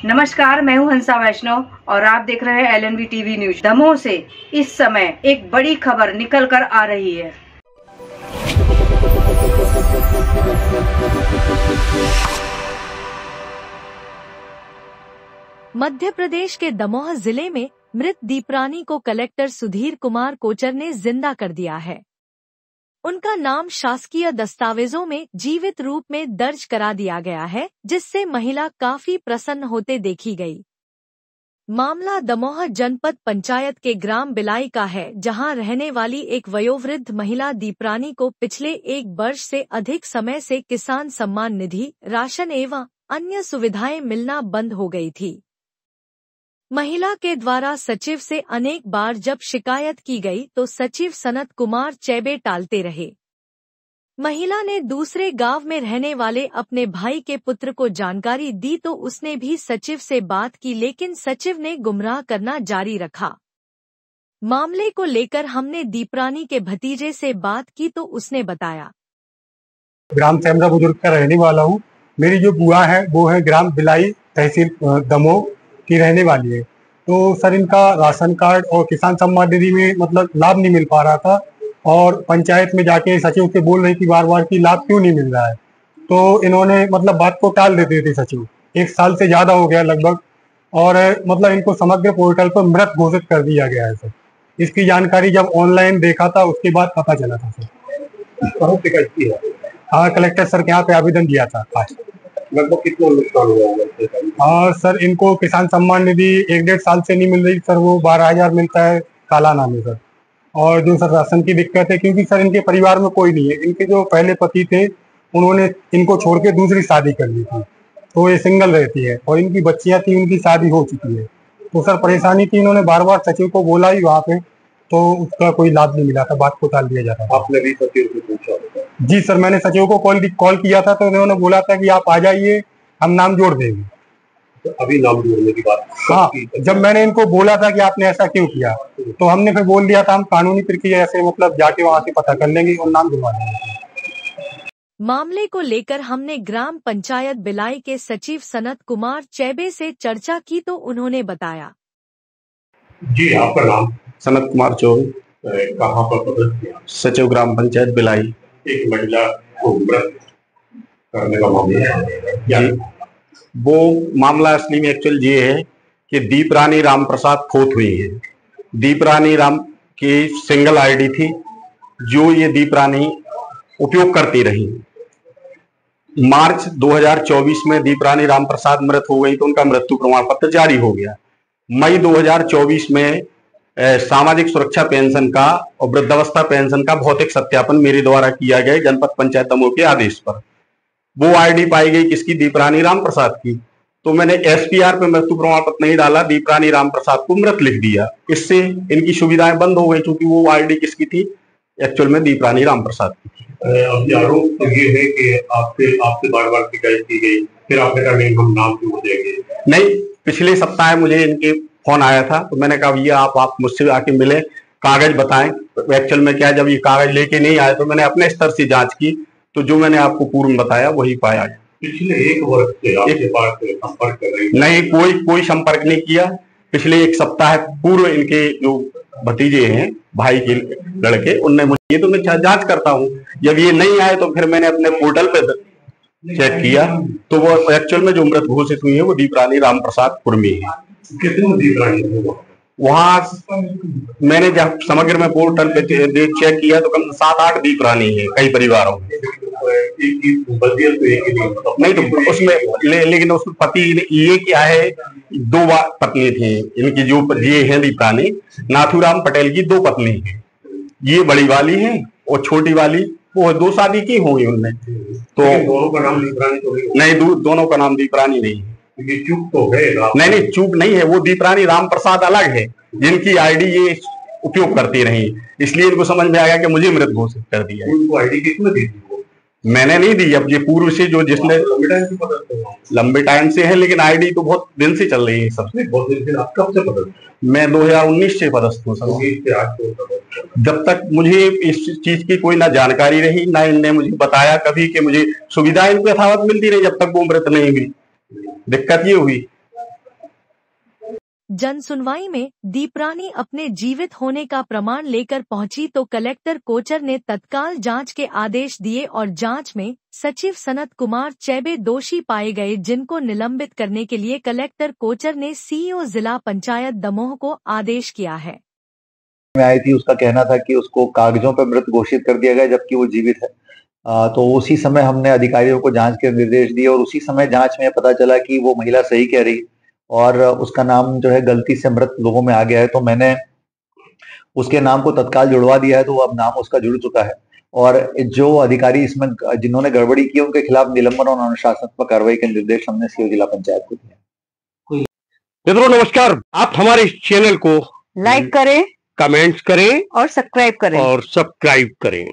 नमस्कार, मैं हूं हंसा वैष्णव और आप देख रहे हैं LNV टीवी न्यूज। दमोह से इस समय एक बड़ी खबर निकल कर आ रही है। मध्य प्रदेश के दमोह जिले में मृत दीपरानी को कलेक्टर सुधीर कुमार कोचर ने जिंदा कर दिया है। उनका नाम शासकीय दस्तावेजों में जीवित रूप में दर्ज करा दिया गया है, जिससे महिला काफी प्रसन्न होते देखी गई। मामला दमोह जनपद पंचायत के ग्राम बिलाई का है, जहां रहने वाली एक वयोवृद्ध महिला दीपरानी को पिछले 1 वर्ष से अधिक समय से किसान सम्मान निधि, राशन एवं अन्य सुविधाएं मिलना बंद हो गई थी। महिला के द्वारा सचिव से अनेक बार जब शिकायत की गई तो सचिव सनत कुमार चैबे टालते रहे। महिला ने दूसरे गांव में रहने वाले अपने भाई के पुत्र को जानकारी दी तो उसने भी सचिव से बात की, लेकिन सचिव ने गुमराह करना जारी रखा। मामले को लेकर हमने दीपरानी के भतीजे से बात की तो उसने बताया, ग्राम चैमरा बुजुर्ग का रहने वाला हूँ। मेरी जो बुआ है वो है ग्राम बिलाई तहसील दमोह की रहने वाली है। तो सर, इनका राशन कार्ड और किसान सम्मान निधि में मतलब लाभ नहीं मिल पा रहा था और पंचायत में जाके सचिव से बोल रही थी बार बार कि लाभ क्यों नहीं मिल रहा है। तो इन्होंने मतलब बात को टाल देते थे सचिव। 1 साल से ज्यादा हो गया लगभग, और मतलब इनको समग्र पोर्टल पर मृत घोषित कर दिया गया है सर। इसकी जानकारी जब ऑनलाइन देखा था उसके बाद पता चला था सर। हाँ, कलेक्टर सर के यहाँ पे आवेदन दिया था। लगभग कितना नुकसान हुआ? हाँ सर, इनको किसान सम्मान निधि 1-1.5 साल से नहीं मिल रही सर। वो 12,000 मिलता है सालाना में सर। और जो सर राशन की दिक्कत है, क्योंकि सर इनके परिवार में कोई नहीं है। इनके जो पहले पति थे उन्होंने इनको छोड़ के दूसरी शादी कर ली थी, तो ये सिंगल रहती है और इनकी बच्चियां थी, उनकी शादी हो चुकी है। तो सर परेशानी थी, इन्होंने बार बार सचिव को बोला ही वहाँ पे, तो उसका कोई लाभ नहीं मिला था। बात को टाल दिया जाता। आपने भी सचिव से पूछा? जी सर, मैंने सचिव को कॉल किया था तो उन्होंने बोला था कि आप आ जाइए, हम नाम जोड़ देंगे। तो अभी नाम जोड़ने की बात? हाँ, जब मैंने इनको बोला था कि आपने ऐसा क्यों किया, तो हमने फिर बोल दिया था हम कानूनी प्रक्रिया से मतलब जाके वहाँ से पता कर लेंगे और नाम जुड़वा देंगे। मामले को लेकर हमने ग्राम पंचायत बिलाई के सचिव सनत कुमार चैबे से चर्चा की तो उन्होंने बताया, जी आपका नाम? सनत कुमार चौबे। कहाँ पर पदस्थ किया? सचिव ग्राम पंचायत बिलाई। एक महिला को मृत करने का मामला, वो मामला असली में एक्चुअल ये है कि दीपरानी रामप्रसाद खोत हुई है। दीपरानी राम की सिंगल आईडी थी जो ये दीपरानी उपयोग करती रही। मार्च 2024 में दीपरानी रामप्रसाद मृत हो गई तो उनका मृत्यु प्रमाण पत्र जारी हो गया। मई 2024 में सामाजिक सुरक्षा पेंशन का और वृद्धावस्था पेंशन का भौतिक सत्यापन मेरे द्वारा किया गया जनपद पंचायत दमोह के आदेश पर। वो आईडी पाई गई किसकी? दीपरानी रामप्रसाद की। तो मैंने SPR पे मृत्यु प्रमाण पत्र नहीं डाला, दीपरानी रामप्रसाद को मृत लिख दिया। इससे इनकी सुविधाएं बंद हो गई, क्योंकि वो आईडी किसकी थी? एक्चुअल में दीपरानी रामप्रसाद की थी। अब आरोप तो ये है कि आपसे बार बार शिकायत की गई, फिर आपने कहा नहीं हम नाम क्यों देंगे? नहीं, पिछले सप्ताह मुझे इनके फोन आया था तो मैंने कहा भैया आप मुझसे आके मिले, कागज बताएं। तो एक्चुअल में क्या, जब ये कागज लेके नहीं आए तो मैंने अपने स्तर से जांच की, तो जो मैंने आपको पूर्व में बताया वही पाया। पिछले 1 वर्ष से आपके पास संपर्क कर रही? नहीं, कोई संपर्क नहीं किया। पिछले 1 सप्ताह पूर्व इनके जो भतीजे हैं, भाई के लड़के, उनने मुझे, तो मैं जांच करता हूँ। जब ये नहीं आए तो फिर मैंने अपने पोर्टल पे चेक किया तो वो एक्चुअल में जो मृत घोषित हुई है वो दीपरानी रामप्रसाद कुर्मी है। कितने दीपरानी? वहाँ मैंने जब समग्र में पोर्टल पे चेक किया तो कम 7-8 दीपरानी है कई परिवारों में। नहीं तो उसमें लेकिन उसमें पति ये क्या है, 2 पत्नी थी इनकी। जो ये है दीपरानी, नाथूराम पटेल की 2 पत्नी है। ये बड़ी वाली है और छोटी वाली वो 2 शादी की होंगी उनने। तो दोनों का नाम दीपरानी तो नहीं, दोनों का नाम दीपरानी नहीं है। ये चूक तो है? नहीं, चूक नहीं है। वो दीपरानी रामप्रसाद अलग है जिनकी आईडी ये उपयोग करती रही, इसलिए इनको समझ में आया कि मुझे मृत घोषित कर दिया। उनको आईडी किसने दी थी? मैंने नहीं दी। अब ये पूर्व से जो जिसने लंबे टाइम से है, लेकिन आईडी तो बहुत दिन से चल रही है सबसे। बहुत दिन से? आप कब से पदस्थ? मैं 2019 से पदस्थ हूँ सर। जब तक मुझे इस चीज की कोई ना जानकारी रही, ना इनने मुझे बताया कभी कि मुझे सुविधा इनको यथावत मिलती रही जब तक वो मृत नहीं हुई। दिक्कत ये हुई जन सुनवाई में दीपरानी अपने जीवित होने का प्रमाण लेकर पहुंची तो कलेक्टर कोचर ने तत्काल जांच के आदेश दिए और जांच में सचिव सनत कुमार चैबे दोषी पाए गए, जिनको निलंबित करने के लिए कलेक्टर कोचर ने सीईओ जिला पंचायत दमोह को आदेश किया है। में आई थी, उसका कहना था कि उसको कागजों पर मृत घोषित कर दिया गया जबकि वो जीवित है। तो उसी समय हमने अधिकारियों को जांच के निर्देश दिए और उसी समय जांच में पता चला कि वो महिला सही कह रही और उसका नाम जो है गलती से मृत लोगों में आ गया है, तो मैंने उसके नाम को तत्काल जुड़वा दिया है, तो अब नाम उसका जुड़ चुका है। और जो अधिकारी इसमें जिन्होंने गड़बड़ी की उनके खिलाफ निलंबन और अनुशासनात्मक कार्रवाई के निर्देश हमने सीईओ जिला पंचायत को दिए। मित्रों नमस्कार, आप हमारे इस चैनल को लाइक करें, कमेंट्स करें और सब्सक्राइब करें।